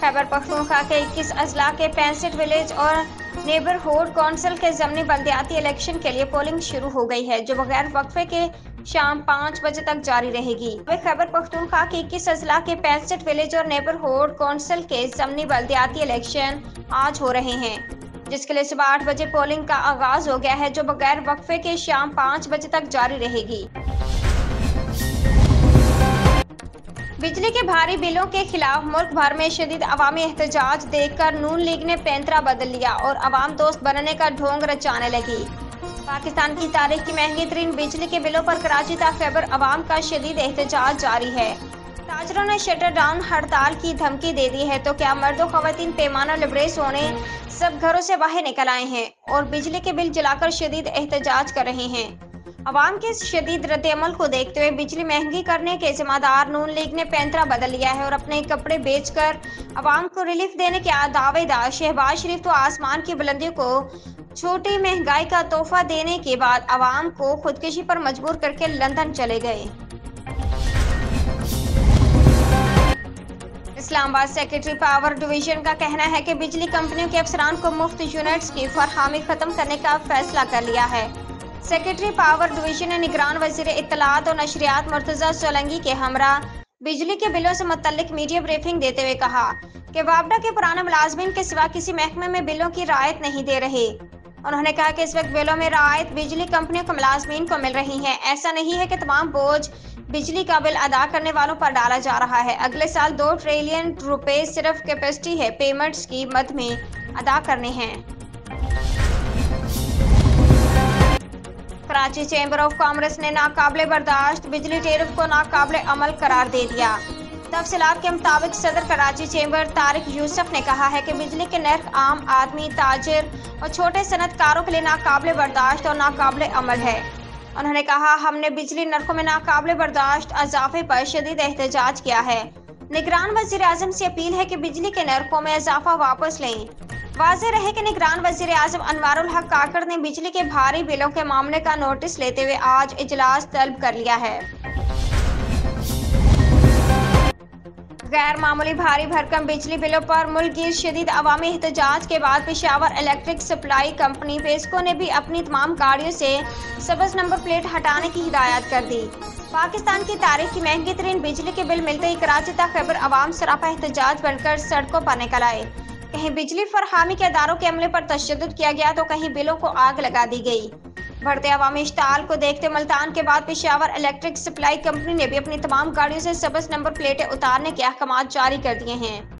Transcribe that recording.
खैबर पख्तूनख्वा के 21 अजला के 65 विलेज और नेबरहुड कौंसिल के ज़मनी बल्दियाती इलेक्शन के लिए पोलिंग शुरू हो गई है, जो बगैर वक्फे के शाम 5 बजे तक जारी रहेगी। खैबर पख्तूनख्वा के 21 अजला के 65 विलेज और नेबरहुड कौंसिल के ज़मनी बल्दियाती इलेक्शन आज हो रहे हैं, जिसके लिए सुबह 8 बजे पोलिंग का आगाज हो गया है, जो बगैर वक्फे के शाम 5 बजे तक जारी रहेगी। बिजली के भारी बिलों के खिलाफ मुल्क भर में शदीद अवामी एहतजाज देखकर नून लीग ने पैंतरा बदल लिया और अवाम दोस्त बनने का ढोंग रचाने लगी। पाकिस्तान की तारीख की महंगी तरीन बिजली के बिलों पर कराची ता खैबर अवाम का शदीद एहतजाज जारी है। ताजरों ने शटर डाउन हड़ताल की धमकी दे दी है, तो क्या मर्दों खवातीन पैमाना लिबरेज होने सब घरों से बाहर निकल आए हैं और बिजली के बिल जलाकर शदीद एहतजाज कर रहे हैं। अवाम के शदीद रद्द-ए-अमल को देखते हुए बिजली महंगी करने के जिम्मेदार नून लीग ने पैंतरा बदल लिया है और अपने कपड़े बेचकर अवाम को रिलीफ देने के दावेदार शहबाज शरीफ तो आसमान की बुलंदियों को छोटी महंगाई का तोहफा देने के बाद अवाम को खुदकुशी पर मजबूर करके लंदन चले गए। इस्लामाबाद सेक्रेटरी पावर डिवीजन का कहना है कि बिजली कंपनियों के अफसरान को मुफ्त यूनिट्स की फरहमी खत्म करने का फैसला कर लिया है। सेक्रेटरी पावर डिवीजन ने निगरान वजीर इत्तलात और नशरियात मुर्तजा सोलंकी के हमरा बिजली के बिलों से मुतल्लिक मीडिया ब्रीफिंग देते हुए कहा कि वापडा के पुराने मुलाजमीन के सिवा किसी महकमे में बिलों की रायत नहीं दे रहे। उन्होंने कहा कि इस वक्त बिलों में रायत बिजली कंपनियों को मुलाजमीन को मिल रही है। ऐसा नहीं है कि तमाम बोझ बिजली का बिल अदा करने वालों पर डाला जा रहा है। अगले साल 2 ट्रिलियन रुपए सिर्फ कैपेसिटी है पेमेंट्स की मद में अदा करने हैं। कराची चैम्बर ऑफ कॉमर्स ने नाकाबिले बर्दाश्त बिजली टेरिफ को नाकाबिले अमल करार दे दिया। तफसीलात के मुताबिक सदर कराची चैम्बर तारिक यूसुफ ने कहा है कि बिजली के नर्ख आम आदमी, ताजिर और छोटे सनतकारों के लिए नाकाबिले बर्दाश्त और नाकाबिले अमल है। उन्होंने कहा, हमने बिजली नर्खों में नाकाबिले बर्दाश्त इजाफे पर शदीद एहतजाज किया है। निगरान वजीर आजम से अपील है कि बिजली के नर्खों में इजाफा वापस लें। वाज़ेह रहे कि निगरान वजीर आजम अनवारुल हक काकड़ ने बिजली के भारी बिलों के मामले का नोटिस लेते हुए आज इजलास तलब कर लिया है। गैर मामूली भारी भरकम बिजली बिलों पर मुल्कगीर शदीद अवामी एहतजाज के बाद Peshawar electric supply company PESCO ने भी अपनी तमाम गाड़ियों से सब्ज नंबर प्लेट हटाने की हिदायत कर दी। पाकिस्तान की तारीख की महंगी तरीन बिजली के बिल मिलते ही कराची तक खैबर अवाम सरापा एहतजाज बनकर सड़कों पर निकल आए। कहीं बिजली फरहामी के अदारों के अमले पर तशद्दुद किया गया तो कहीं बिलों को आग लगा दी गई। बढ़ते अवामी इश्ताल को देखते मुल्तान के बाद पेशावर इलेक्ट्रिक सप्लाई कंपनी ने भी अपनी तमाम गाड़ियों से सब्ज नंबर प्लेटें उतारने के अहकाम जारी कर दिए हैं।